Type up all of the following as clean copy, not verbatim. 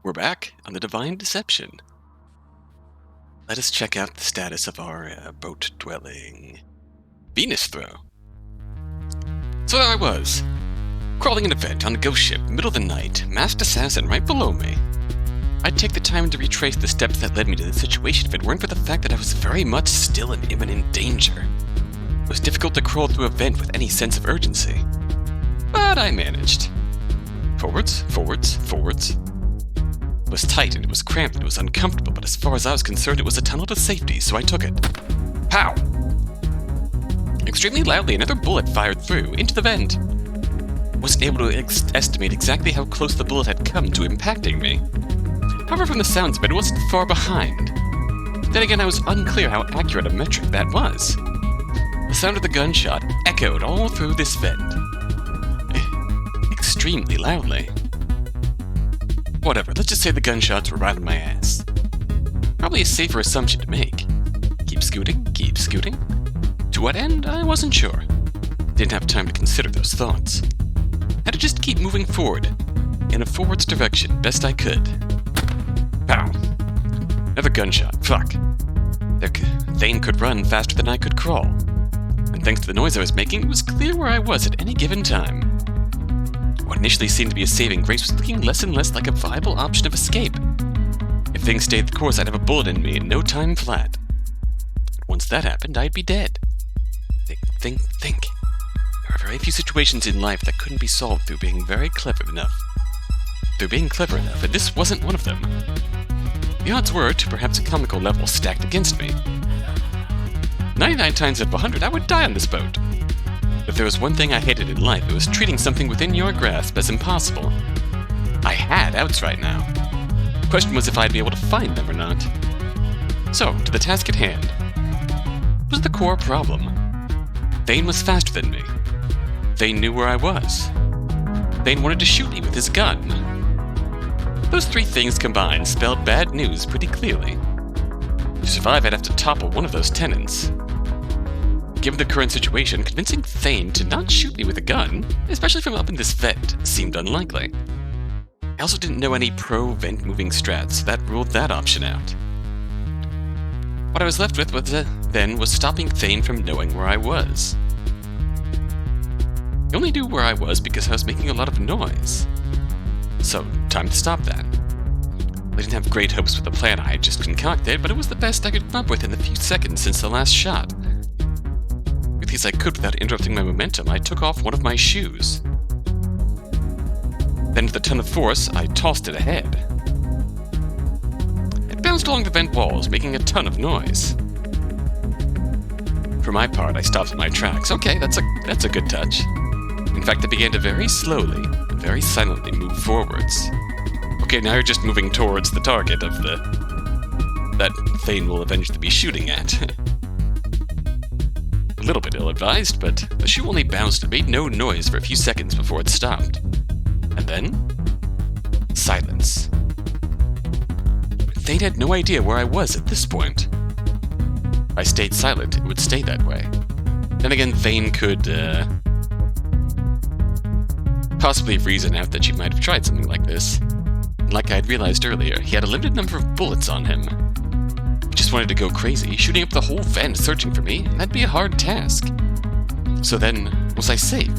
We're back on the Divine Deception. Let us check out the status of our boat dwelling. Venus throw. So there I was, crawling in a vent on a ghost ship, middle of the night, masked assassin right below me. I'd take the time to retrace the steps that led me to this situation if it weren't for the fact that I was very much still in imminent danger. It was difficult to crawl through a vent with any sense of urgency. But I managed. Forwards, forwards, forwards. It was tight and it was cramped and it was uncomfortable, but as far as I was concerned, it was a tunnel to safety, so I took it. Pow! Extremely loudly, another bullet fired through, into the vent. Wasn't able to estimate exactly how close the bullet had come to impacting me. However, from the sounds of it, it wasn't far behind. Then again, I was unclear how accurate a metric that was. The sound of the gunshot echoed all through this vent. Extremely loudly. Whatever, let's just say the gunshots were right on my ass. Probably a safer assumption to make. Keep scooting, keep scooting. To what end? I wasn't sure. Didn't have time to consider those thoughts. Had to just keep moving forward, in a forwards direction, best I could. Pow! Another gunshot, fuck. Thane could run faster than I could crawl. And thanks to the noise I was making, it was clear where I was at any given time. What initially seemed to be a saving grace was looking less and less like a viable option of escape. If things stayed the course, I'd have a bullet in me in no time flat. Once that happened, I'd be dead. Think. There are very few situations in life that couldn't be solved through being very clever enough. And this wasn't one of them. The odds were, to perhaps a comical level, stacked against me. 99 times out of 100, I would die on this boat. If there was one thing I hated in life, it was treating something within your grasp as impossible. I had outs right now. The question was if I'd be able to find them or not. So, to the task at hand. What was the core problem? Thane was faster than me. Thane knew where I was. Thane wanted to shoot me with his gun. Those three things combined spelled bad news pretty clearly. To survive, I'd have to topple one of those tenants. Given the current situation, convincing Thane to not shoot me with a gun, especially from up in this vent, seemed unlikely. I also didn't know any pro-vent moving strats, so that ruled that option out. What I was left with then was stopping Thane from knowing where I was. He only knew where I was because I was making a lot of noise. So, time to stop that. I didn't have great hopes with the plan I had just concocted, but it was the best I could come up with in the few seconds since the last shot. As I could without interrupting my momentum, I took off one of my shoes. Then with a ton of force, I tossed it ahead. It bounced along the vent walls, making a ton of noise. For my part, I stopped in my tracks. Okay, that's a good touch. In fact, I began to very slowly, very silently move forwards. Okay, now you're just moving towards the target of that Thane will eventually be shooting at. A little bit ill-advised, but the shoe only bounced and made no noise for a few seconds before it stopped. And then, silence. Thane had no idea where I was at this point. If I stayed silent, it would stay that way. Then again, Thane could, possibly reason out that she might have tried something like this. Like I had realized earlier, he had a limited number of bullets on him. Just wanted to go crazy, shooting up the whole vent searching for me, and that'd be a hard task. So then, was I safe?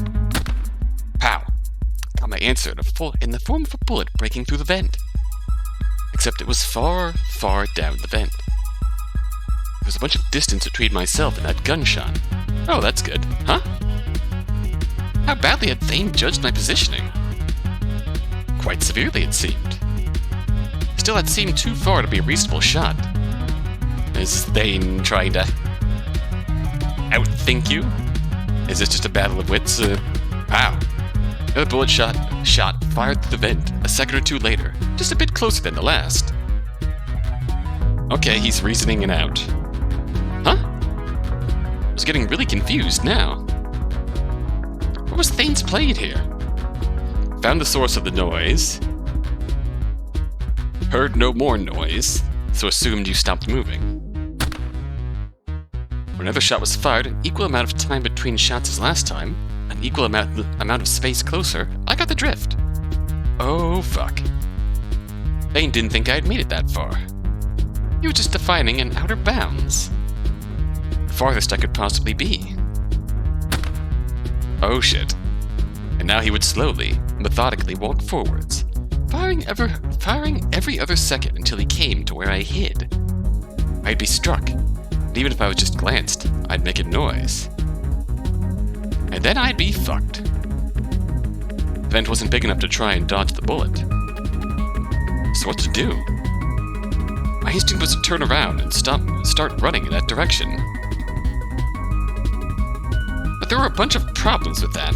Pow! Got my answer in the form of a bullet breaking through the vent. Except it was far, far down the vent. There was a bunch of distance between myself and that gunshot. Oh, that's good. Huh? How badly had Thane judged my positioning? Quite severely, it seemed. Still, that seemed too far to be a reasonable shot. Is Thane trying to outthink you? Is this just a battle of wits? Pow! Another bullet shot fired through the vent a second or two later, just a bit closer than the last. Okay, he's reasoning it out. Huh? I was getting really confused now. What was Thane's plan here? Found the source of the noise. Heard no more noise, so assumed you stopped moving. When another shot was fired, an equal amount of time between shots as last time, an equal amount of space closer, I got the drift. Oh, fuck. Thane didn't think I'd made it that far. He was just defining an outer bounds. The farthest I could possibly be. Oh shit. And now he would slowly, methodically walk forwards, firing every other second until he came to where I hid. I'd be struck, and even if I was just glanced, I'd make a noise. And then I'd be fucked. The vent wasn't big enough to try and dodge the bullet. So what to do? My instinct was to turn around and start running in that direction. But there were a bunch of problems with that.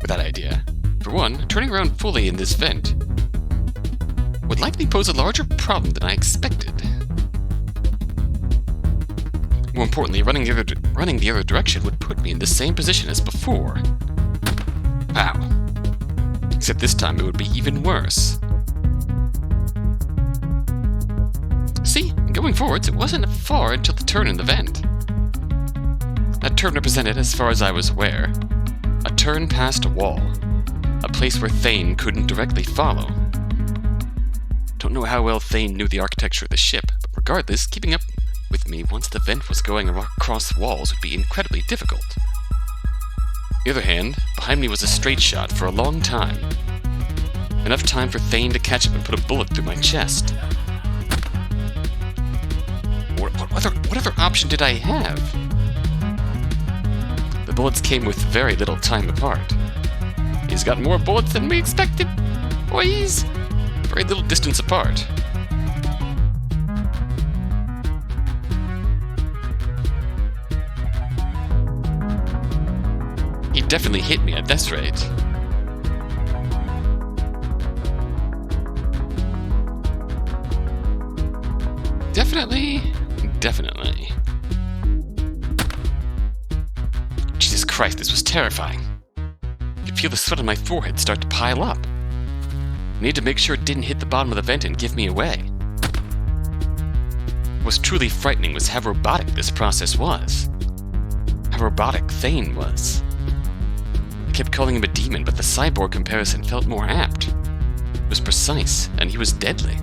With that idea. For one, turning around fully in this vent would likely pose a larger problem than I expected. More importantly, running the other direction would put me in the same position as before. Wow. Except this time it would be even worse. See, going forwards, it wasn't far until the turn in the vent. That turn represented, as far as I was aware, a turn past a wall, a place where Thane couldn't directly follow. Don't know how well Thane knew the architecture of the ship, but regardless, keeping up with me once the vent was going across walls would be incredibly difficult. On the other hand, behind me was a straight shot for a long time. Enough time for Thane to catch up and put a bullet through my chest. What other option did I have? The bullets came with very little time apart. He's got more bullets than we expected, boys. Very little distance apart. He definitely hit me at this rate. Definitely. Jesus Christ, this was terrifying. I could feel the sweat on my forehead start to pile up. I needed to make sure it didn't hit the bottom of the vent and give me away. What was truly frightening was how robotic this process was. How robotic Thane was. I kept calling him a demon, but the cyborg comparison felt more apt. It was precise, and he was deadly.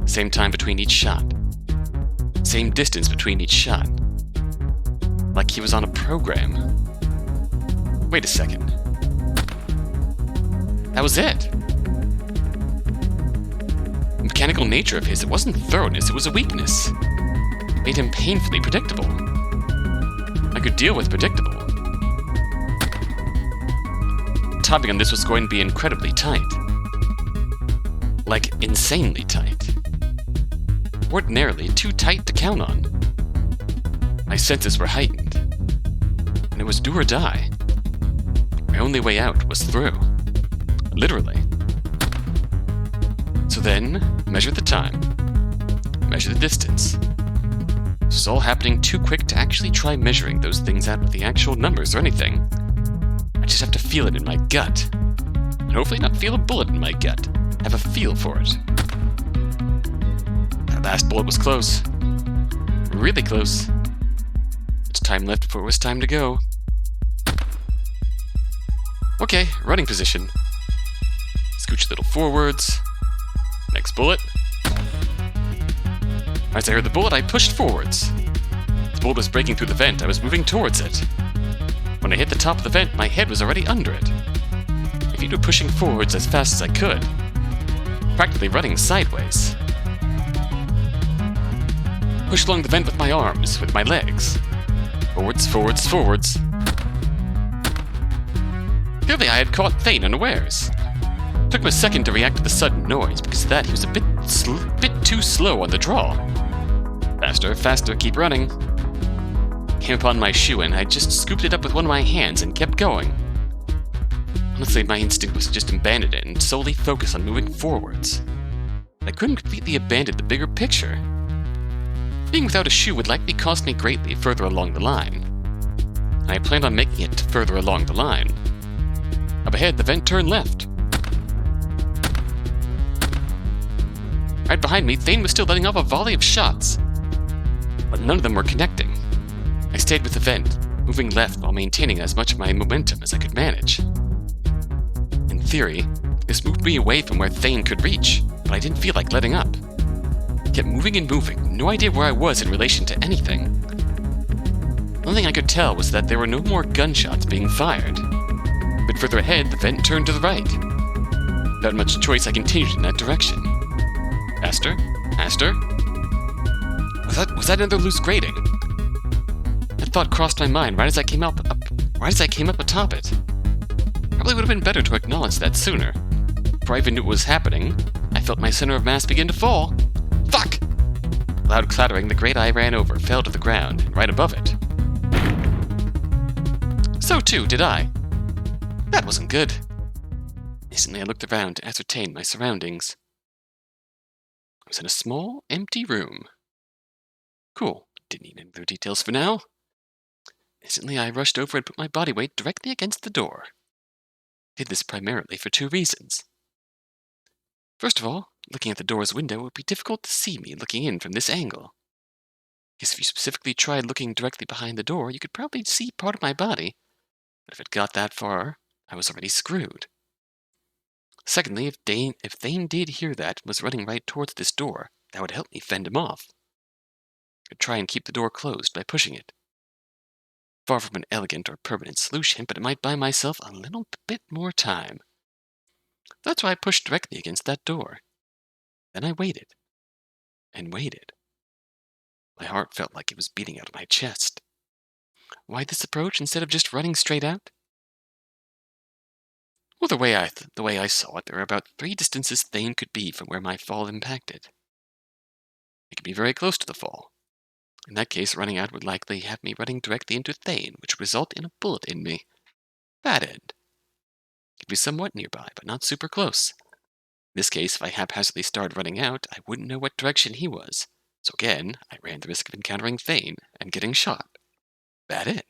Same time between each shot. Same distance between each shot. Like he was on a program. Wait a second. That was it. The mechanical nature of his, it wasn't thoroughness, it was a weakness. It made him painfully predictable. I could deal with predictable. Topping on this was going to be incredibly tight. Like, insanely tight. Ordinarily too tight to count on. My senses were heightened, and it was do or die. My only way out was through. Literally. So then, measure the time. Measure the distance. This was all happening too quick to actually try measuring those things out with the actual numbers or anything. I just have to feel it in my gut. And hopefully not feel a bullet in my gut. Have a feel for it. That last bullet was close. Really close. There's time left before it was time to go. Okay, running position. Scooch a little forwards. Next bullet. As I heard the bullet, I pushed forwards. The bullet was breaking through the vent. I was moving towards it. When I hit the top of the vent, my head was already under it. I felt it pushing forwards as fast as I could. Practically running sideways. Pushed along the vent with my arms, with my legs. Forwards, forwards, forwards. Clearly I had caught Thane unawares. It took him a second to react to the sudden noise. Because of that, he was a bit too slow on the draw. Faster, faster, keep running. Came upon my shoe and I just scooped it up with one of my hands and kept going. Honestly, my instinct was to just abandon it and solely focus on moving forwards. I couldn't completely abandon the bigger picture. Being without a shoe would likely cost me greatly further along the line. And I planned on making it further along the line. Up ahead, the vent turned left. Right behind me, Thane was still letting off a volley of shots. But none of them were connecting. I stayed with the vent, moving left while maintaining as much of my momentum as I could manage. In theory, This moved me away from where Thane could reach, but I didn't feel like letting up. I kept moving and moving, no idea where I was in relation to anything. The only thing I could tell was that there were no more gunshots being fired. A bit further ahead, the vent turned to the right. Without much choice, I continued in that direction. Faster? Faster? Was that another loose grating? That thought crossed my mind right as I came up atop it. Probably would have been better to acknowledge that sooner. Before I even knew what was happening, I felt my center of mass begin to fall. Fuck! Loud clattering, the grate I ran over fell to the ground, and right above it. So too did I. That wasn't good. Instantly I looked around to ascertain my surroundings. I was in a small, empty room. Cool. Didn't need any other details for now. Instantly I rushed over and put my body weight directly against the door. Did this primarily for two reasons. First of all, looking at the door's window would be difficult to see me looking in from this angle. Because if you specifically tried looking directly behind the door, you could probably see part of my body, but if it got that far, I was already screwed. Secondly, if Thane did hear that and was running right towards this door, that would help me fend him off. I could try and keep the door closed by pushing it. Far from an elegant or permanent solution, but it might buy myself a little bit more time. That's why I pushed directly against that door. Then I waited. And waited. My heart felt like it was beating out of my chest. Why this approach instead of just running straight out? Well, the way I saw it, there were about 3 distances Thane could be from where my fall impacted. It could be very close to the fall. In that case, running out would likely have me running directly into Thane, which would result in a bullet in me. Bad end. It could be somewhat nearby, but not super close. In this case, if I haphazardly started running out, I wouldn't know what direction he was. So again, I ran the risk of encountering Thane and getting shot. Bad end.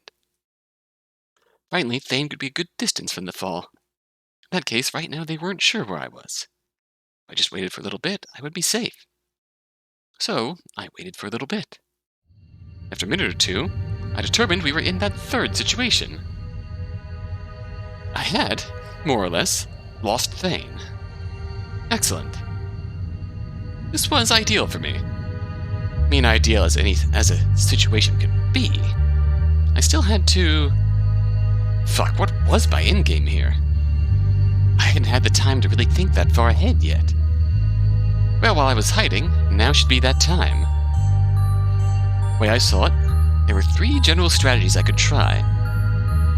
Finally, Thane could be a good distance from the fall. In that case, right now they weren't sure where I was. If I just waited for a little bit, I would be safe. So, I waited for a little bit. After a minute or two, I determined we were in that third situation. I had, more or less, lost Thane. Excellent. This was ideal for me. I mean, ideal as a situation could be. I still had to... Fuck, what was my endgame here? I hadn't had the time to really think that far ahead yet. Well, while I was hiding, now should be that time. The way I saw it, there were 3 general strategies I could try,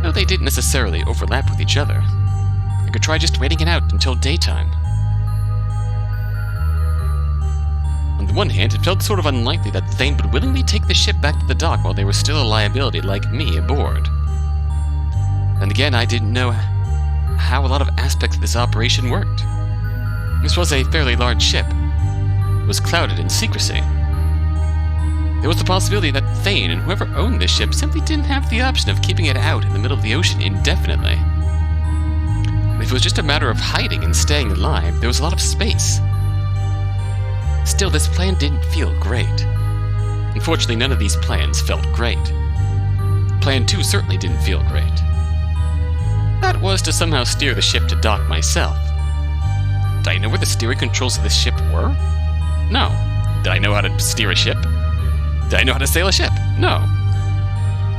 though they didn't necessarily overlap with each other. I could try just waiting it out until daytime. On the one hand, it felt sort of unlikely that Thane would willingly take the ship back to the dock while there was still a liability like me aboard. And again, I didn't know how a lot of aspects of this operation worked. This was a fairly large ship. It was clouded in secrecy. There was the possibility that Thane and whoever owned this ship simply didn't have the option of keeping it out in the middle of the ocean indefinitely. And if it was just a matter of hiding and staying alive, there was a lot of space. Still, this plan didn't feel great. Unfortunately, none of these plans felt great. Plan 2 certainly didn't feel great. That was to somehow steer the ship to dock myself. Did I know where the steering controls of this ship were? No. Did I know how to steer a ship? Did I know how to sail a ship? No.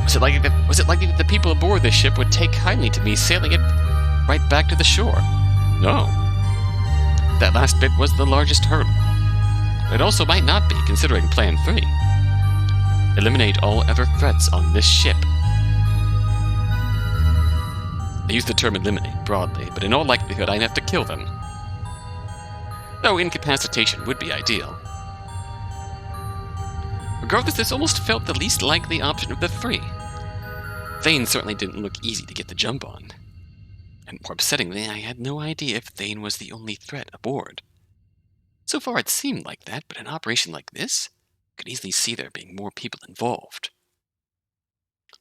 Was it likely that the people aboard this ship would take kindly to me sailing it right back to the shore? No. That last bit was the largest hurdle. But it also might not be, considering Plan 3. Eliminate all other threats on this ship. I use the term eliminate broadly, but in all likelihood I'd have to kill them. Though incapacitation would be ideal. Regardless, this almost felt the least likely option of the 3. Thane certainly didn't look easy to get the jump on. And more upsettingly, I had no idea if Thane was the only threat aboard. So far it seemed like that, but an operation like this, I could easily see there being more people involved.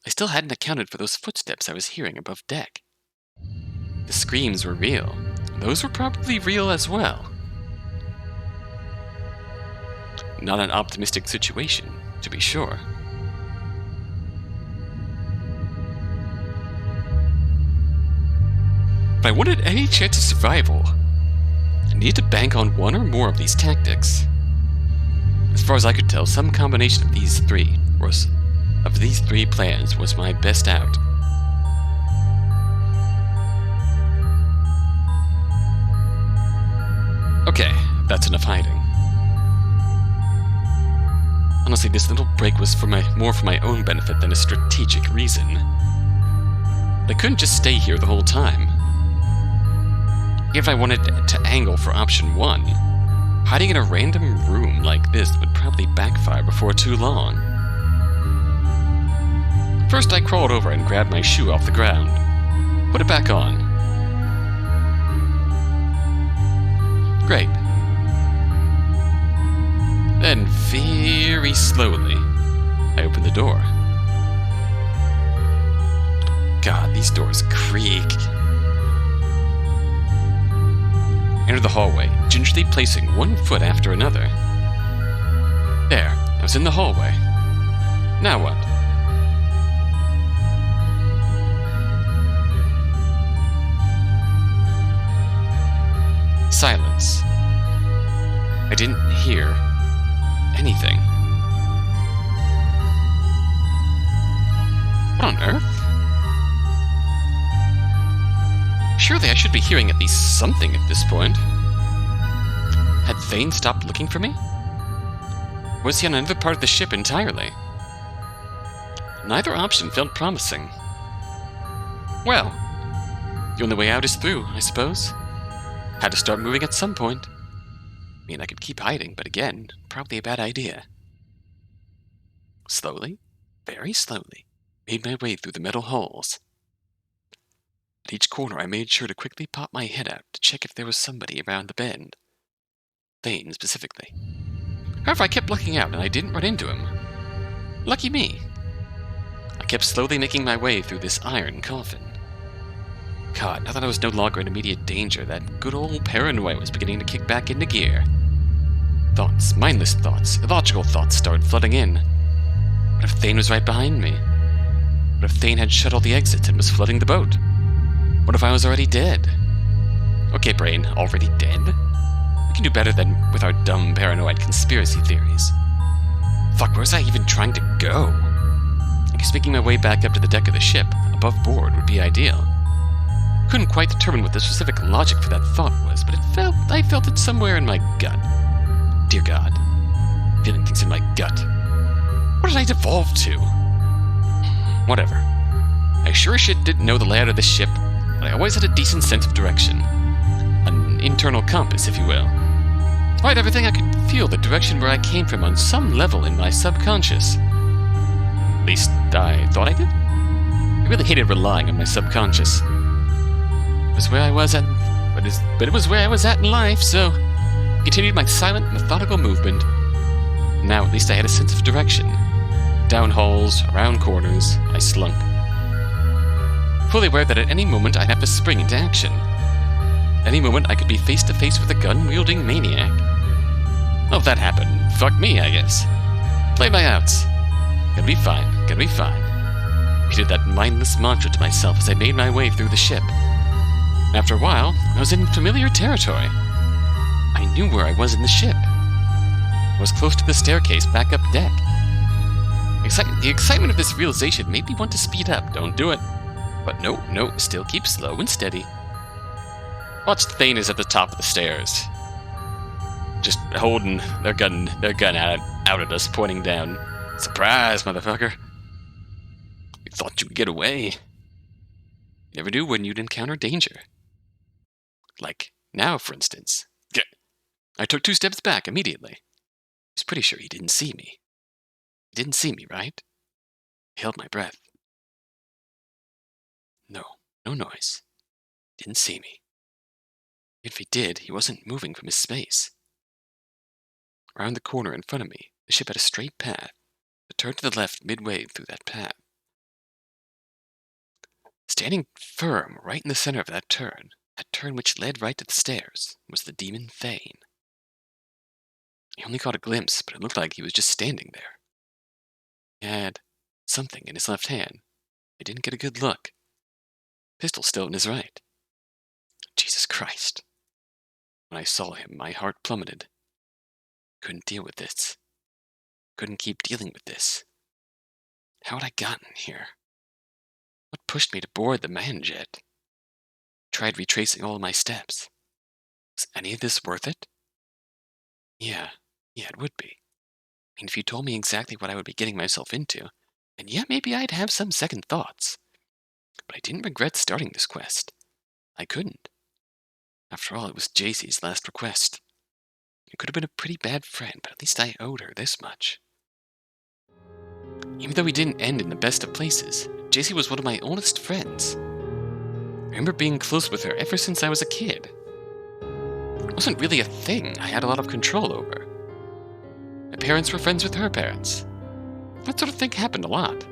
I still hadn't accounted for those footsteps I was hearing above deck. The screams were real. Those were probably real as well. Not an optimistic situation, to be sure. If I wanted any chance of survival, I needed to bank on one or more of these tactics. As far as I could tell, some combination of these three plans was my best out. Okay, that's enough hiding. Honestly, this little break was more for my own benefit than a strategic reason. But I couldn't just stay here the whole time. If I wanted to angle for option 1, hiding in a random room like this would probably backfire before too long. First, I crawled over and grabbed my shoe off the ground. Put it back on. Great. Then, very slowly, I opened the door. God, these doors creak. Entered the hallway, gingerly placing one foot after another. There, I was in the hallway. Now what? Silence. I didn't hear anything. What on earth? Surely I should be hearing at least something at this point. Had Thane stopped looking for me? Or was he on another part of the ship entirely? Neither option felt promising. Well, the only way out is through, I suppose. Had to start moving at some point. I mean, I could keep hiding, but again, probably a bad idea. Slowly, very slowly, made my way through the metal halls. At each corner, I made sure to quickly pop my head out to check if there was somebody around the bend. Thane, specifically. However, I kept looking out, and I didn't run into him. Lucky me. I kept slowly making my way through this iron coffin. God, now that I was no longer in immediate danger, that good old paranoia was beginning to kick back into gear. Thoughts, mindless thoughts, illogical thoughts started flooding in. What if Thane was right behind me? What if Thane had shut all the exits and was flooding the boat? What if I was already dead? Okay, brain, already dead? We can do better than with our dumb, paranoid conspiracy theories. Fuck, where was I even trying to go? I guess making my way back up to the deck of the ship, above board, would be ideal. Couldn't quite determine what the specific logic for that thought was, but I felt it somewhere in my gut. Dear God, feeling things in my gut. What did I devolve to? Whatever. I sure as shit didn't know the layout of the ship, but I always had a decent sense of direction. An internal compass, if you will. Despite everything, I could feel the direction where I came from on some level in my subconscious. At least, I thought I did. I really hated relying on my subconscious. It was where I was at, but it was where I was at in life, so I continued my silent, methodical movement. Now at least I had a sense of direction. Down halls, around corners, I slunk. Fully aware that at any moment I'd have to spring into action. Any moment I could be face to face with a gun-wielding maniac. Well, if that happened, fuck me, I guess. Play my outs. Gonna be fine, gonna be fine. Repeated that mindless mantra to myself as I made my way through the ship. After a while, I was in familiar territory. I knew where I was in the ship. I was close to the staircase back up deck. The excitement of this realization made me want to speed up. Don't do it. But no, still keep slow and steady. Watched Themis at the top of the stairs. Just holding their gun out at us, pointing down. Surprise, motherfucker. You thought you could get away. You never knew when you'd encounter danger. Like now, for instance. I took 2 steps back immediately. I was pretty sure he didn't see me. He didn't see me, right? I held my breath. No noise. Didn't see me. If he did, he wasn't moving from his space. Around the corner in front of me, the ship had a straight path, but turned to the left midway through that path. Standing firm right in the center of that turn which led right to the stairs, was the demon Thane. I only caught a glimpse, but it looked like he was just standing there. He had something in his left hand. I didn't get a good look. Pistol still in his right. Jesus Christ. When I saw him, my heart plummeted. Couldn't deal with this. Couldn't keep dealing with this. How had I gotten here? What pushed me to board the man jet? Tried retracing all of my steps. Was any of this worth it? Yeah, it would be. I mean, if you told me exactly what I would be getting myself into, then yeah, maybe I'd have some second thoughts. But I didn't regret starting this quest. I couldn't. After all, it was JC's last request. I could have been a pretty bad friend, but at least I owed her this much. Even though we didn't end in the best of places, JC was one of my oldest friends. I remember being close with her ever since I was a kid. It wasn't really a thing I had a lot of control over. My parents were friends with her parents. That sort of thing happened a lot.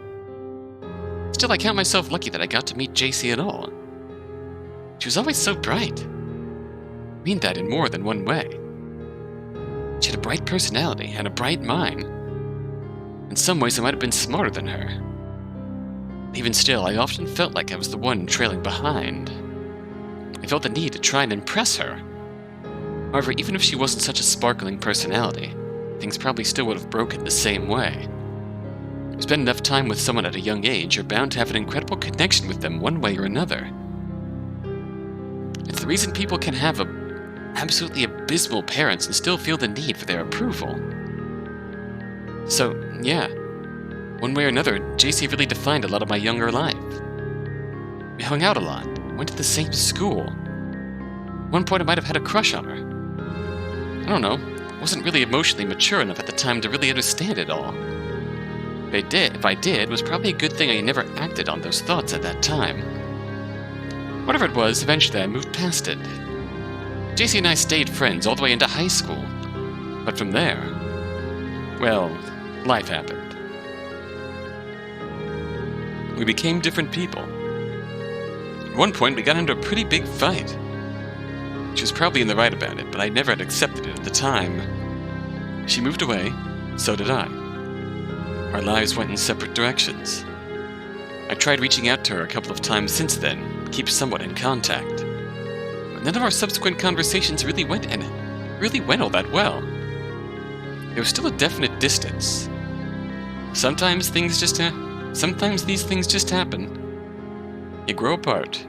Still, I count myself lucky that I got to meet JC at all. She was always so bright. I mean that in more than one way. She had a bright personality and a bright mind. In some ways, I might have been smarter than her. Even still, I often felt like I was the one trailing behind. I felt the need to try and impress her. However, even if she wasn't such a sparkling personality, things probably still would have broken the same way. You spend enough time with someone at a young age, you're bound to have an incredible connection with them one way or another. It's the reason people can have absolutely abysmal parents and still feel the need for their approval. So, yeah, one way or another, JC really defined a lot of my younger life. We hung out a lot, went to the same school. At one point I might have had a crush on her. I don't know, I wasn't really emotionally mature enough at the time to really understand it all. If I did, it was probably a good thing I never acted on those thoughts at that time. Whatever it was, eventually I moved past it. JC and I stayed friends all the way into high school. But from there, well, life happened. We became different people. At one point, we got into a pretty big fight. She was probably in the right about it, but I never had accepted it at the time. She moved away, so did I. Our lives went in separate directions. I tried reaching out to her a couple of times since then, keep somewhat in contact. But none of our subsequent conversations really went all that well. There was still a definite distance. Sometimes these things just happen. You grow apart.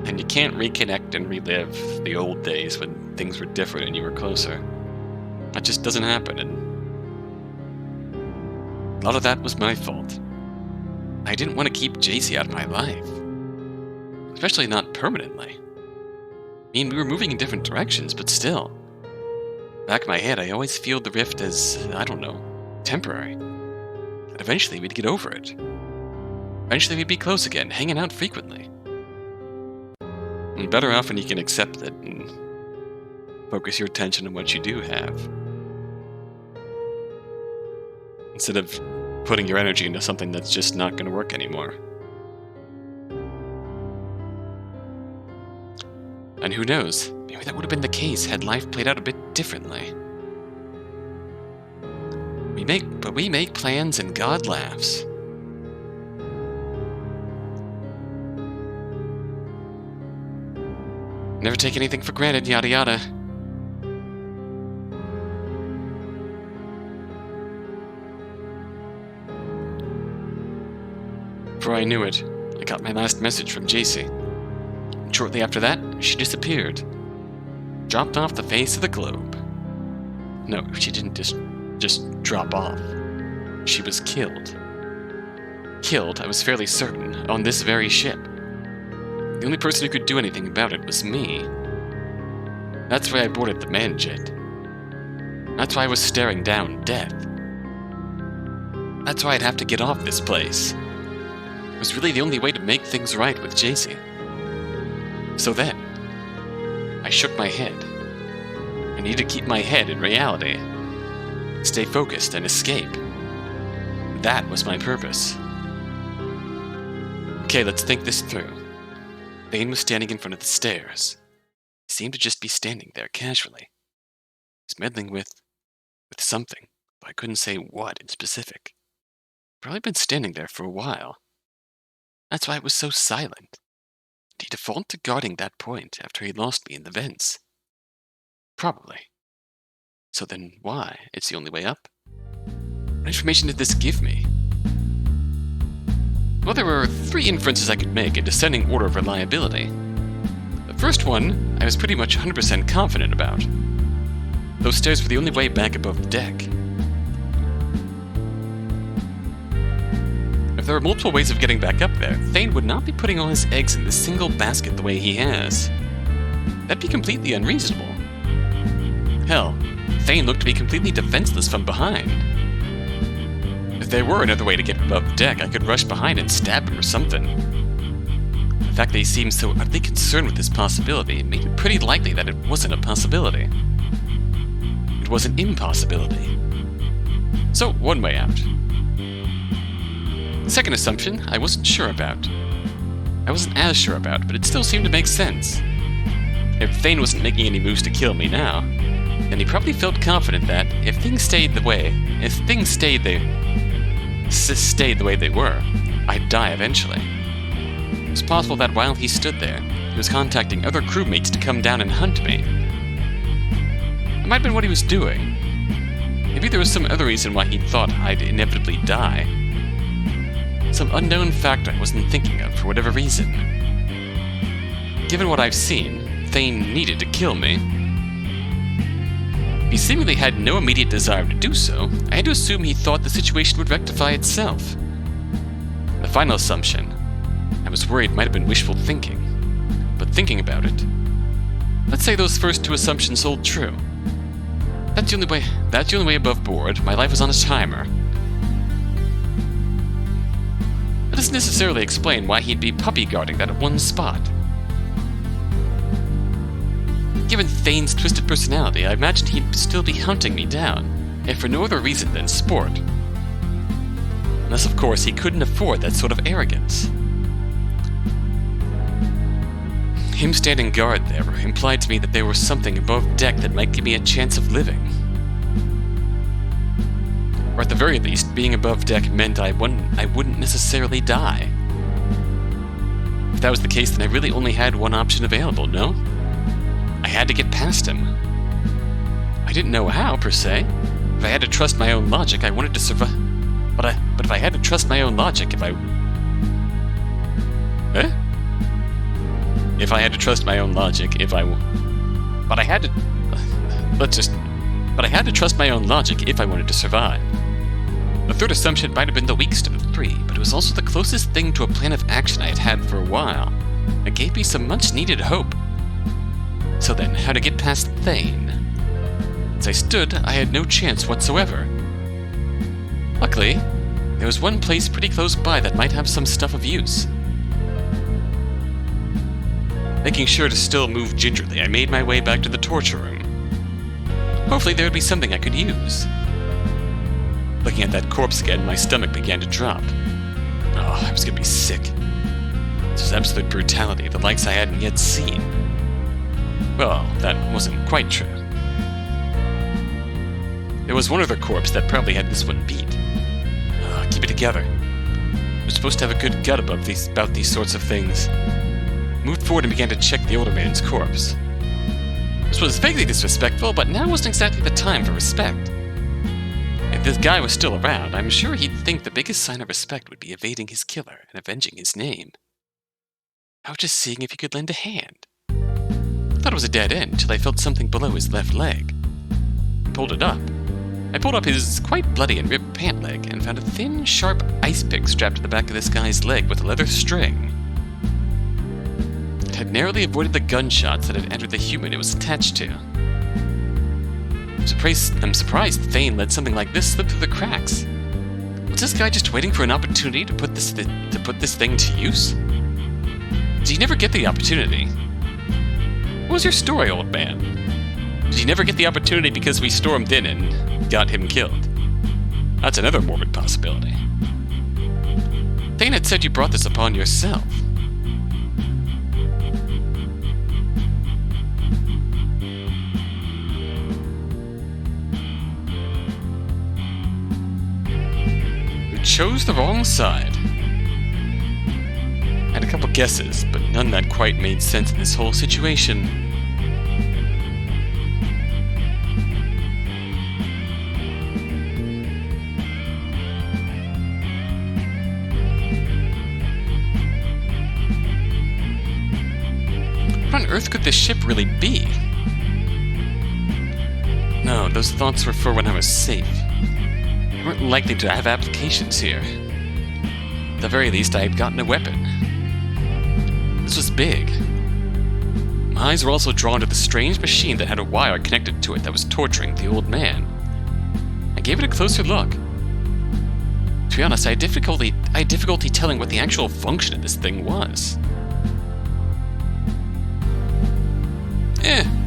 And you can't reconnect and relive the old days when things were different and you were closer. That just doesn't happen, and a lot of that was my fault. I didn't want to keep JC out of my life. Especially not permanently. I mean, we were moving in different directions, but still. Back in my head, I always viewed the rift as, I don't know, temporary. That eventually we'd get over it. Eventually we'd be close again, hanging out frequently. And better off when you can accept it and focus your attention on what you do have. Instead of putting your energy into something that's just not going to work anymore. And who knows, maybe that would have been the case had life played out a bit differently. We make plans and God laughs. Never take anything for granted, yada yada. Before I knew it, I got my last message from JC. And shortly after that, she disappeared. Dropped off the face of the globe. No, she didn't just drop off. She was killed. Killed, I was fairly certain, on this very ship. The only person who could do anything about it was me. That's why I boarded the man jet. That's why I was staring down death. That's why I'd have to get off this place. It was really the only way to make things right with JC. So then, I shook my head. I needed to keep my head in reality. Stay focused and escape. That was my purpose. Okay, let's think this through. Bane was standing in front of the stairs. He seemed to just be standing there casually. He's meddling with something, but I couldn't say what in specific. Probably been standing there for a while. That's why it was so silent. Did he default to guarding that point after he lost me in the vents? Probably. So then why? It's the only way up. What information did this give me? Well, there were 3 inferences I could make in descending order of reliability. The first one, I was pretty much 100% confident about. Those stairs were the only way back above the deck. If there were multiple ways of getting back up there, Thane would not be putting all his eggs in this single basket the way he has. That'd be completely unreasonable. Hell, Thane looked to be completely defenseless from behind. If there were another way to get above the deck, I could rush behind and stab him or something. The fact that he seemed so utterly concerned with this possibility made it pretty likely that it wasn't a possibility. It was an impossibility. So, one way out. The second assumption, I wasn't sure about. I wasn't as sure about, but it still seemed to make sense. If Thane wasn't making any moves to kill me now, then he probably felt confident that if things stayed the way they were, I'd die eventually. It was possible that while he stood there, he was contacting other crewmates to come down and hunt me. It might have been what he was doing. Maybe there was some other reason why he thought I'd inevitably die. Some unknown factor I wasn't thinking of for whatever reason. Given what I've seen, Thane needed to kill me. He seemingly had no immediate desire to do so. I had to assume he thought the situation would rectify itself. The final assumption, I was worried might have been wishful thinking. But thinking about it, let's say those first 2 assumptions hold true. That's the only way above board. My life was on a timer. That doesn't necessarily explain why he'd be puppy guarding that one spot. Given Thane's twisted personality, I imagined he'd still be hunting me down, if for no other reason than sport. Unless, of course, he couldn't afford that sort of arrogance. Him standing guard there implied to me that there was something above deck that might give me a chance of living. Or at the very least, being above deck meant I wouldn't necessarily die. If that was the case, then I really only had one option available, no? I had to get past him. I didn't know how, per se. If I had to trust my own logic, I wanted to survive. But if I had to trust my own logic, If I had to trust my own logic, But I had to trust my own logic if I wanted to survive. The third assumption might have been the weakest of the 3, but it was also the closest thing to a plan of action I had had for a while. It gave me some much-needed hope. So then, how to get past Thane? As I stood, I had no chance whatsoever. Luckily, there was one place pretty close by that might have some stuff of use. Making sure to still move gingerly, I made my way back to the torture room. Hopefully there would be something I could use. Looking at that corpse again, my stomach began to drop. Oh, I was gonna be sick. This was absolute brutality, the likes I hadn't yet seen. Well, that wasn't quite true. There was one other corpse that probably had this one beat. Keep it together. You're supposed to have a good gut about these sorts of things. Moved forward and began to check the older man's corpse. This was vaguely disrespectful, but now wasn't exactly the time for respect. If this guy was still around, I'm sure he'd think the biggest sign of respect would be evading his killer and avenging his name. I was just seeing if he could lend a hand. I thought it was a dead end till I felt something below his left leg. I pulled it up. I pulled up his quite bloody and ripped pant leg and found a thin, sharp ice pick strapped to the back of this guy's leg with a leather string. It had narrowly avoided the gunshots that had entered the human it was attached to. I'm surprised Thane let something like this slip through the cracks. Was this guy just waiting for an opportunity to put this thing to use? Did he never get the opportunity? What was your story, old man? Did he never get the opportunity because we stormed in and got him killed? That's another morbid possibility. Thane had said you brought this upon yourself. You chose the wrong side. I had a couple guesses, but none that quite made sense in this whole situation. What on earth could this ship really be? No, those thoughts were for when I was safe. They weren't likely to have applications here. At the very least, I had gotten a weapon. This was big. My eyes were also drawn to the strange machine that had a wire connected to it that was torturing the old man. I gave it a closer look. To be honest, I had difficulty telling what the actual function of this thing was.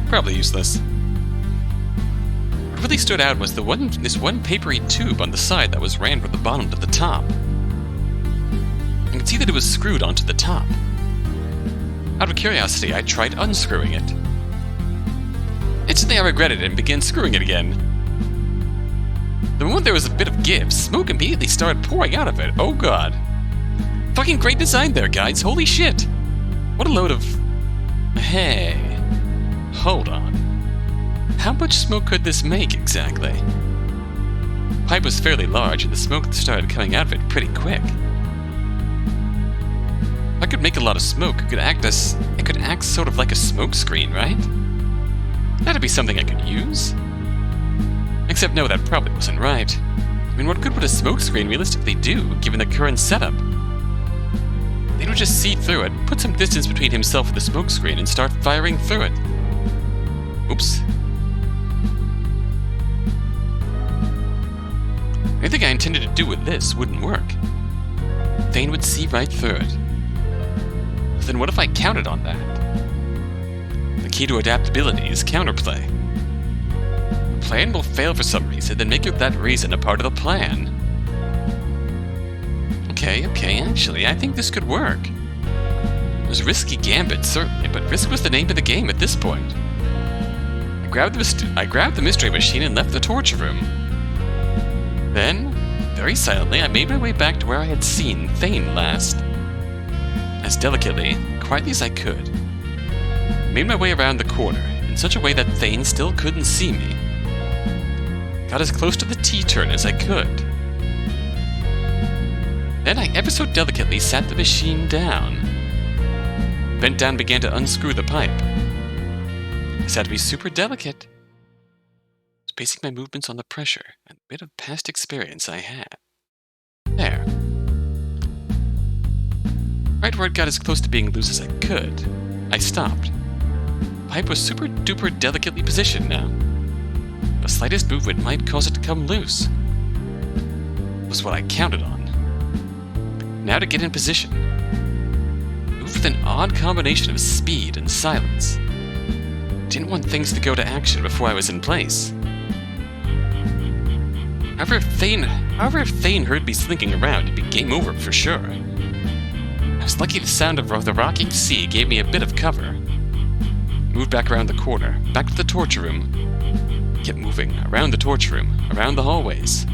Probably useless. What really stood out was this one papery tube on the side that was ran from the bottom to the top. I could see that it was screwed onto the top. Out of curiosity, I tried unscrewing it. Instantly I regretted it and began screwing it again. The moment there was a bit of give, smoke immediately started pouring out of it. Oh god. Fucking great design there, guys. Holy shit. What a load of... Hey. Hold on. How much smoke could this make, exactly? The pipe was fairly large, and the smoke started coming out of it pretty quick. If I could make a lot of smoke, it could act sort of like a smoke screen, right? That'd be something I could use. Except no, that probably wasn't right. I mean, what good would a smoke screen realistically do, given the current setup? They would just see through it, put some distance between himself and the smoke screen, and start firing through it. Oops. Anything I intended to do with this wouldn't work. Thane would see right through it. But then what if I counted on that? The key to adaptability is counterplay. The plan will fail for some reason, then make that reason a part of the plan. Okay, actually, I think this could work. It was a risky gambit, certainly, but risk was the name of the game at this point. I grabbed the mystery machine and left the torture room. Then, very silently, I made my way back to where I had seen Thane last. As delicately, quietly as I could. I made my way around the corner, in such a way that Thane still couldn't see me. Got as close to the T-turn as I could. Then I ever so delicately sat the machine down. Bent down and began to unscrew the pipe. This had to be super delicate. I was basing my movements on the pressure and a bit of past experience I had. There. Right where it got as close to being loose as I could, I stopped. The pipe was super duper delicately positioned now. The slightest movement might cause it to come loose. It was what I counted on. Now to get in position. Move with an odd combination of speed and silence. Didn't want things to go to action before I was in place. However, if Thane heard me slinking around, it'd be game over for sure. I was lucky the sound of the rocking sea gave me a bit of cover. Moved back around the corner, back to the torture room. Kept moving, around the torture room, around the hallways.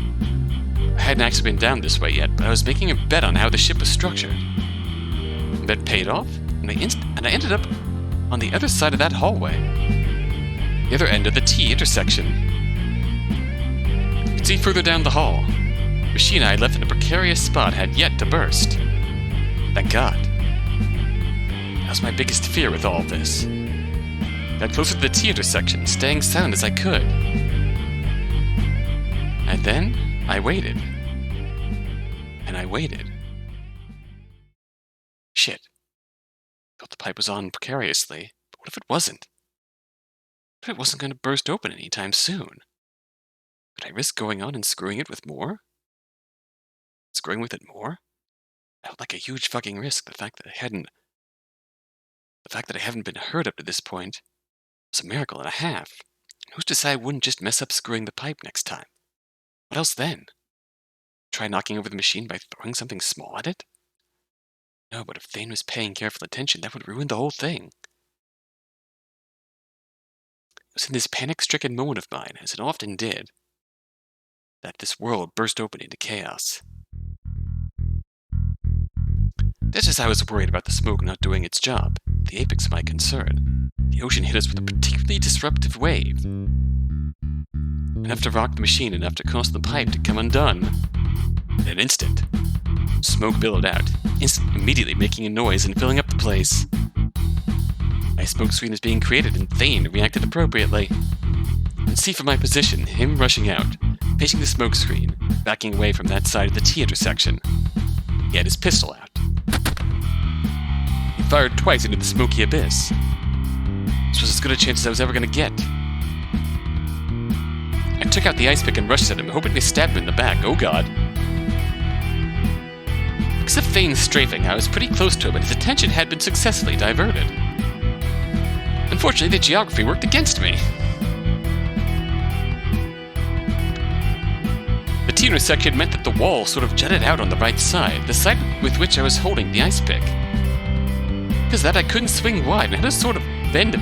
I hadn't actually been down this way yet, but I was making a bet on how the ship was structured. The bet paid off, and I ended up on the other side of that hallway. The other end of the T intersection. You could see further down the hall. The machine I had left in a precarious spot had yet to burst. Thank God. That was my biggest fear with all this. Got closer to the T intersection, staying silent as I could. And then, I waited. And I waited. Shit. Thought the pipe was on precariously, but what if it wasn't? But it wasn't going to burst open anytime soon. Could I risk going on and screwing it with more? Screwing with it more? I felt like a huge fucking risk. The fact that I haven't been hurt up to this point was a miracle and a half. Who's to say I wouldn't just mess up screwing the pipe next time? What else then? Try knocking over the machine by throwing something small at it? No, but if Thane was paying careful attention, that would ruin the whole thing. It was in this panic-stricken moment of mine, as it often did, that this world burst open into chaos. Just as I was worried about the smoke not doing its job, the apex of my concern, the ocean hit us with a particularly disruptive wave. Enough to rock the machine, enough to cause the pipe to come undone. In an instant, smoke billowed out, immediately making a noise and filling up the place. My smoke screen was being created, and Thane reacted appropriately. And see from my position, him rushing out, facing the smoke screen, backing away from that side of the T intersection. He had his pistol out. He fired twice into the smoky abyss. This was as good a chance as I was ever going to get. I took out the ice pick and rushed at him, hoping to stab him in the back. Oh god. Because of Thane's strafing, I was pretty close to him, and his attention had been successfully diverted. Unfortunately, the geography worked against me. The T intersection meant that the wall sort of jutted out on the right side, the side with which I was holding the ice pick. Because that I couldn't swing wide and had to sort of bend a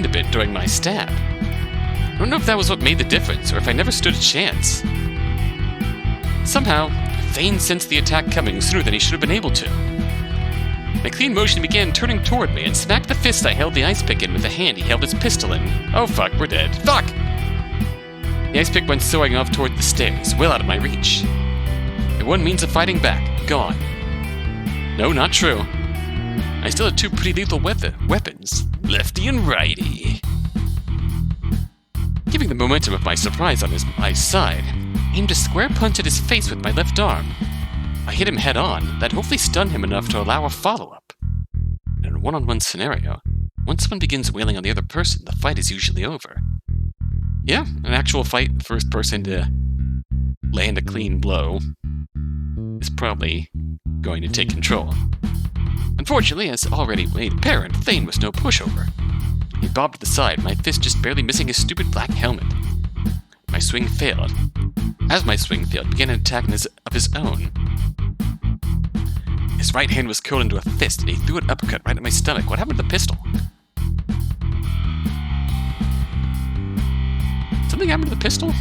bit during my stab. I don't know if that was what made the difference, or if I never stood a chance. Somehow, Thane sensed the attack coming sooner than he should have been able to. My clean motion began turning toward me and smacked the fist I held the ice pick in with the hand he held his pistol in. Oh fuck, we're dead. Fuck! The ice pick went soaring off toward the stairs, well out of my reach. The one means of fighting back, gone. No, not true. I still had two pretty lethal weapons, lefty and righty. Giving the momentum of my surprise on my side, I aimed a square punch at his face with my left arm. I hit him head on, that hopefully stunned him enough to allow a follow-up. In a one-on-one scenario, once someone begins wailing on the other person, the fight is usually over. Yeah, an actual fight, the first person to land a clean blow is probably going to take control. Unfortunately, as already made apparent, Thane was no pushover. He bobbed to the side, my fist just barely missing his stupid black helmet. My swing failed. As my swing failed, he began an attack of his own. His right hand was curled into a fist, and he threw an uppercut right at my stomach. What happened to the pistol? Something happened to the pistol?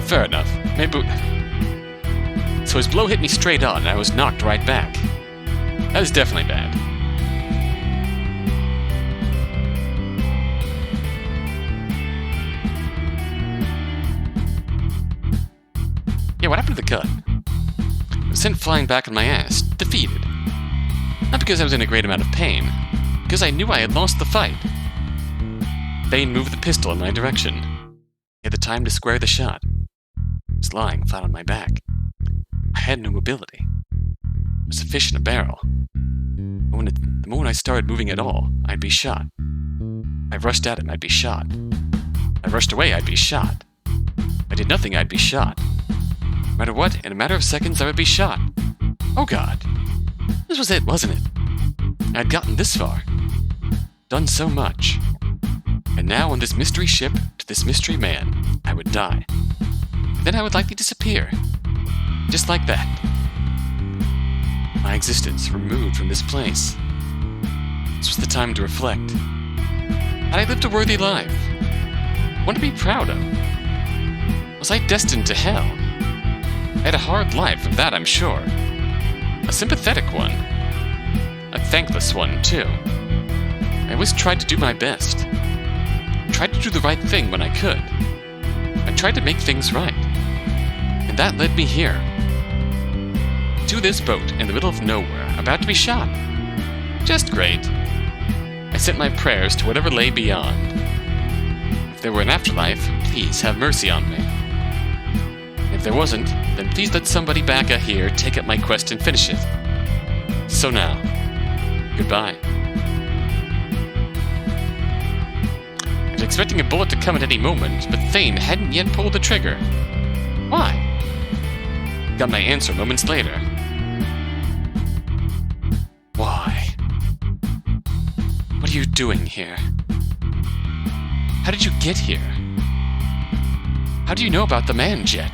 Fair enough. Maybe. So his blow hit me straight on, and I was knocked right back. That is definitely bad. Yeah, what happened to the gun? I was sent flying back on my ass, defeated. Not because I was in a great amount of pain, because I knew I had lost the fight. Thane moved the pistol in my direction. He had the time to square the shot. I was lying flat on my back. I had no mobility. I was a fish in a barrel. The moment I started moving at all, I'd be shot. I rushed at him, I'd be shot. I rushed away, I'd be shot. I did nothing, I'd be shot. No matter what, in a matter of seconds, I would be shot. Oh god. This was it, wasn't it? I'd gotten this far. Done so much. And now on this mystery ship, to this mystery man, I would die. Then I would likely disappear. Just like that. My existence removed from this place. This was the time to reflect. Had I lived a worthy life? One to be proud of? Was I destined to hell? I had a hard life, of that I'm sure. A sympathetic one. A thankless one, too. I always tried to do my best. Tried to do the right thing when I could. I tried to make things right. And that led me here. To this boat in the middle of nowhere, about to be shot. Just great. I sent my prayers to whatever lay beyond. If there were an afterlife, please have mercy on me. If there wasn't, then please let somebody back here take up my quest and finish it. So now, goodbye. I was expecting a bullet to come at any moment, but Thane hadn't yet pulled the trigger. Why? Got my answer moments later. Why? What are you doing here? How did you get here? How do you know about the man jet?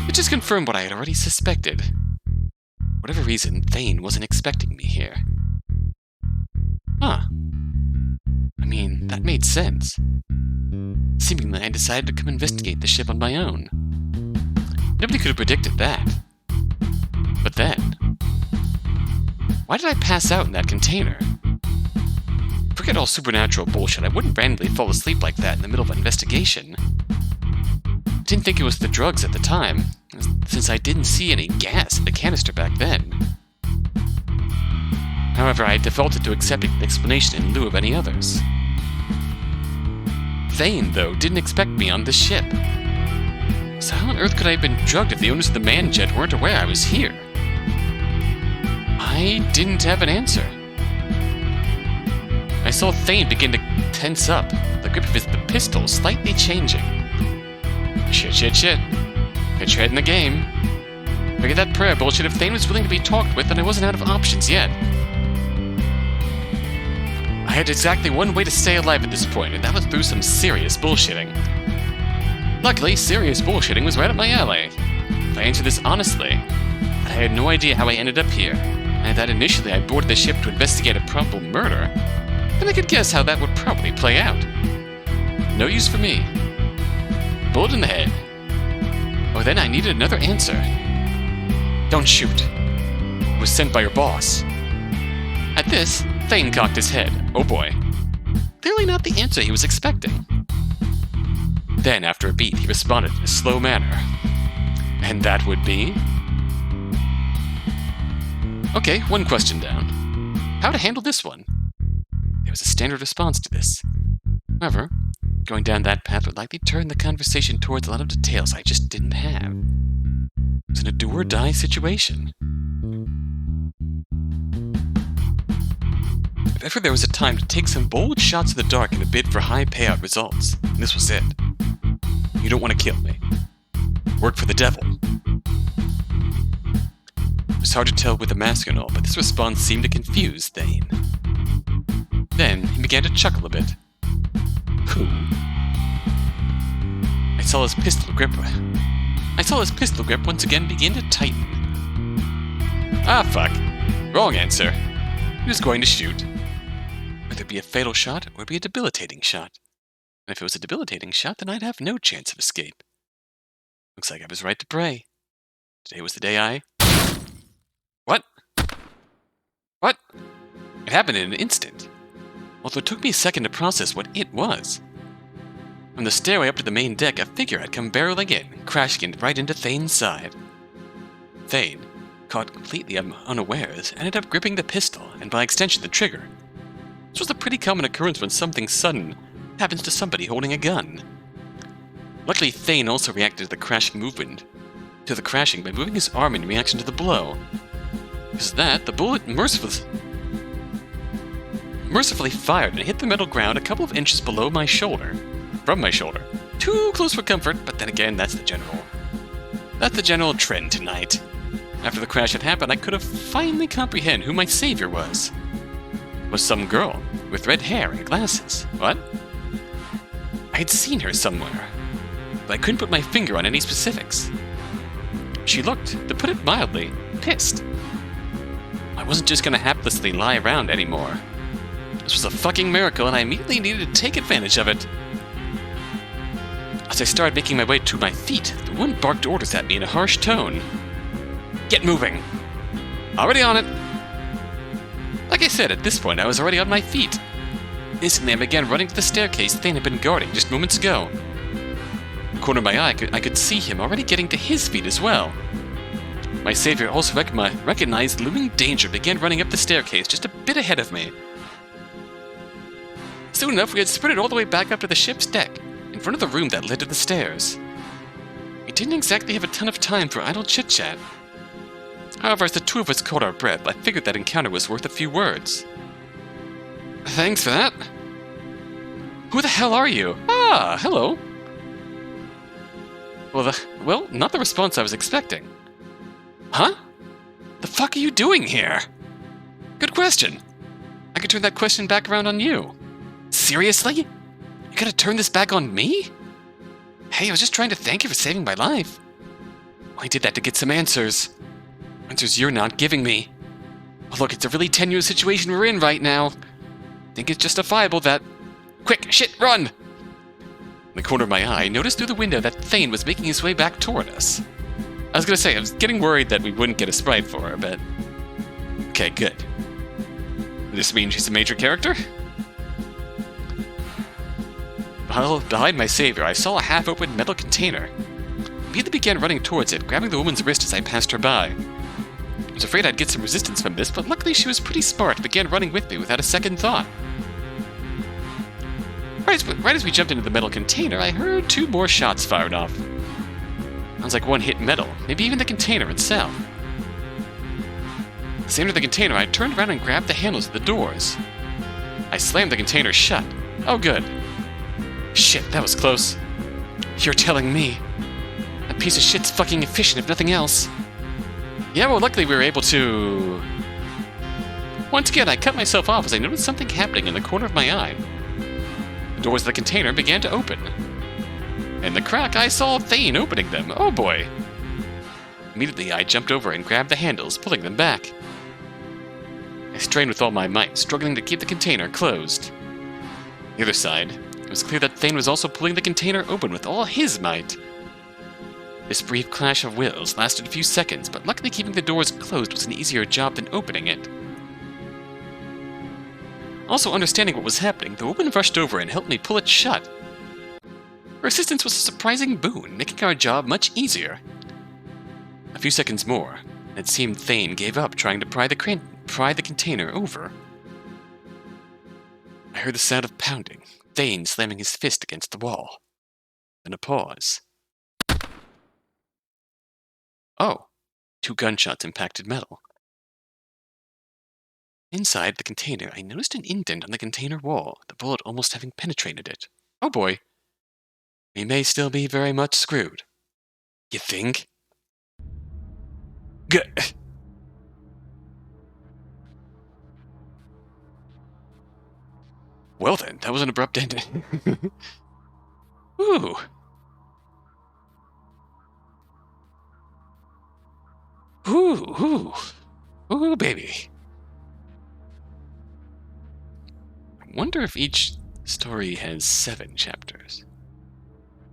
It just confirmed what I had already suspected. For whatever reason, Thane wasn't expecting me here. Huh. I mean, that made sense. Seemingly, I decided to come investigate the ship on my own. Nobody could have predicted that. But then... why did I pass out in that container? Forget all supernatural bullshit, I wouldn't randomly fall asleep like that in the middle of an investigation. I didn't think it was the drugs at the time, since I didn't see any gas in the canister back then. However, I defaulted to accepting the explanation in lieu of any others. Thane, though, didn't expect me on this ship. So how on earth could I have been drugged if the owners of the man jet weren't aware I was here? I didn't have an answer. I saw Thane begin to tense up, the grip of the pistol slightly changing. Shit. Get your head in the game. Forget that prayer bullshit. If Thane was willing to be talked with, then I wasn't out of options yet. I had exactly one way to stay alive at this point, and that was through some serious bullshitting. Luckily, serious bullshitting was right up my alley. If I answer this honestly, I had no idea how I ended up here, and that initially I boarded the ship to investigate a probable murder, then I could guess how that would probably play out. No use for me. Bullet in the head. Oh, then I needed another answer. Don't shoot. It was sent by your boss. At this, Thane cocked his head. Oh boy. Clearly not the answer he was expecting. Then, after a beat, he responded in a slow manner. And that would be... okay, one question down. How to handle this one? There was a standard response to this. However, going down that path would likely turn the conversation towards a lot of details I just didn't have. It was in a do-or-die situation. If ever there was a time to take some bold shots in the dark in a bid for high payout results, this was it. You don't want to kill me. Work for the devil. It was hard to tell with the mask and all, but this response seemed to confuse Thane. Then, he began to chuckle a bit. Who? I saw his pistol grip once again begin to tighten. Ah, fuck. Wrong answer. He was going to shoot. Whether it be a fatal shot or it be a debilitating shot. And if it was a debilitating shot, then I'd have no chance of escape. Looks like I was right to pray. Today was the day I... What? What? It happened in an instant. Although it took me a second to process what it was. From the stairway up to the main deck, a figure had come barreling in, crashing right into Thane's side. Thane, caught completely unawares, ended up gripping the pistol, and by extension the trigger. This was a pretty common occurrence when something sudden happens to somebody holding a gun. Luckily, Thane also reacted to the crashing by moving his arm in reaction to the blow. Because of that, the bullet mercifully fired and hit the metal ground a couple of inches below my shoulder. From my shoulder. Too close for comfort, but then again, that's the general trend tonight. After the crash had happened, I could have finally comprehended who my savior was. It was some girl with red hair and glasses. What? I had seen her somewhere, but I couldn't put my finger on any specifics. She looked, to put it mildly, pissed. I wasn't just gonna haplessly lie around anymore. This was a fucking miracle, and I immediately needed to take advantage of it. As I started making my way to my feet, the woman barked orders at me in a harsh tone. Get moving! Already on it! Like I said, at this point I was already on my feet. Instantly I began running to the staircase Thane had been guarding just moments ago. In the corner of my eye, I could see him already getting to his feet as well. My savior also recognized looming danger and began running up the staircase just a bit ahead of me. Soon enough, we had sprinted all the way back up to the ship's deck, in front of the room that led to the stairs. We didn't exactly have a ton of time for idle chit-chat. However, as the two of us caught our breath, I figured that encounter was worth a few words. Thanks for that. Who the hell are you? Ah, hello. Well, not the response I was expecting. Huh? The fuck are you doing here? Good question. I could turn that question back around on you. Seriously? You gotta turn this back on me? Hey, I was just trying to thank you for saving my life. I did that to get some answers. Answers you're not giving me. Oh, look, it's a really tenuous situation we're in right now. I think it's justifiable that... Quick, shit, run! In the corner of my eye, I noticed through the window that Thane was making his way back toward us. I was gonna say, I was getting worried that we wouldn't get a sprite for her, but... Okay, good. This means she's a major character? Well, behind my savior, I saw a half-open metal container. I immediately began running towards it, grabbing the woman's wrist as I passed her by. I was afraid I'd get some resistance from this, but luckily she was pretty smart and began running with me without a second thought. Right as we jumped into the metal container, I heard 2 more shots fired off. Sounds like one hit metal, maybe even the container itself. As I entered the container, I turned around and grabbed the handles of the doors. I slammed the container shut. Oh, good. Shit, that was close. You're telling me. That piece of shit's fucking efficient, if nothing else. Yeah, well, luckily we were able to... Once again, I cut myself off as I noticed something happening in the corner of my eye. The doors of the container began to open. In the crack, I saw Thane opening them. Oh boy. Immediately, I jumped over and grabbed the handles, pulling them back. I strained with all my might, struggling to keep the container closed. On the other side, it was clear that Thane was also pulling the container open with all his might. This brief clash of wills lasted a few seconds, but luckily keeping the doors closed was an easier job than opening it. Also understanding what was happening, the woman rushed over and helped me pull it shut. Her assistance was a surprising boon, making our job much easier. A few seconds more, and it seemed Thane gave up trying to pry the container over. I heard the sound of pounding, Thane slamming his fist against the wall. Then a pause. Oh, 2 gunshots impacted metal. Inside the container, I noticed an indent on the container wall, the bullet almost having penetrated it. Oh boy. We may still be very much screwed. You think? Good. Well then, that was an abrupt ending. Ooh. Ooh, ooh. Ooh, baby. I wonder if each story has 7 chapters.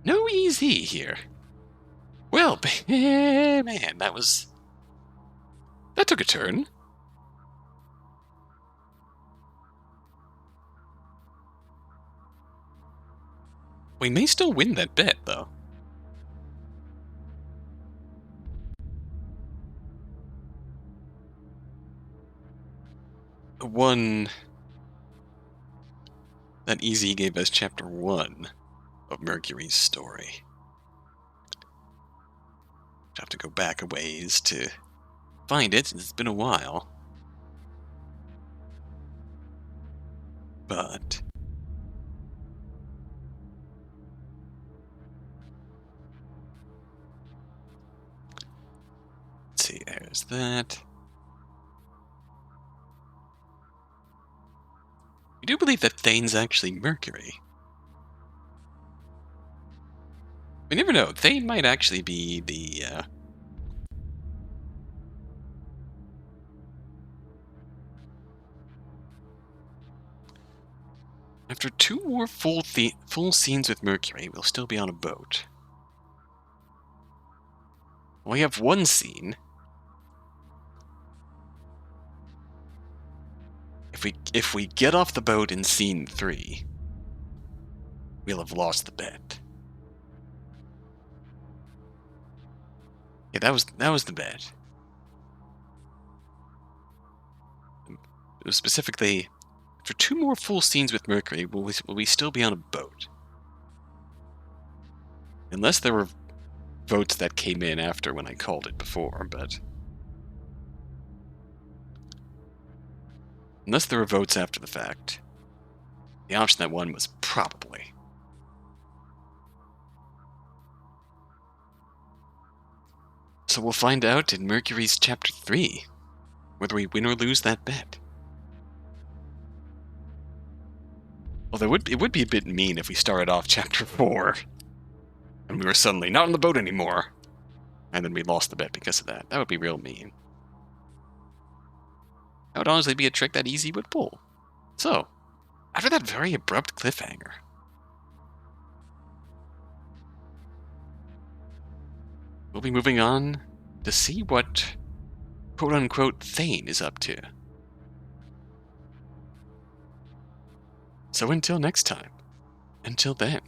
No easy here. Well, man, that took a turn. We may still win that bet, though. That easy gave us chapter 1 of Mercury's story. I'll have to go back a ways to find it, since it's been a while. But... let's see, there's that. We do believe that Thane's actually Mercury. We never know. Thane might actually be the, After 2 more full scenes with Mercury, we'll still be on a boat. We have 1 scene. If we get off the boat in scene 3, we'll have lost the bet. Yeah, that was the bet. It was specifically, for 2 more full scenes with Mercury, will we still be on a boat? Unless there were votes that came in after when I called it before, but... Unless there were votes after the fact. The option that won was probably. So we'll find out in Mercury's Chapter 3 whether we win or lose that bet. Although it would be a bit mean if we started off Chapter 4 and we were suddenly not on the boat anymore, and then we lost the bet because of that. That would be real mean. That would honestly be a trick that Easy would pull. So, after that very abrupt cliffhanger, we'll be moving on to see what quote-unquote Thane is up to. So until next time, until then,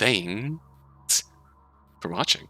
thanks for watching.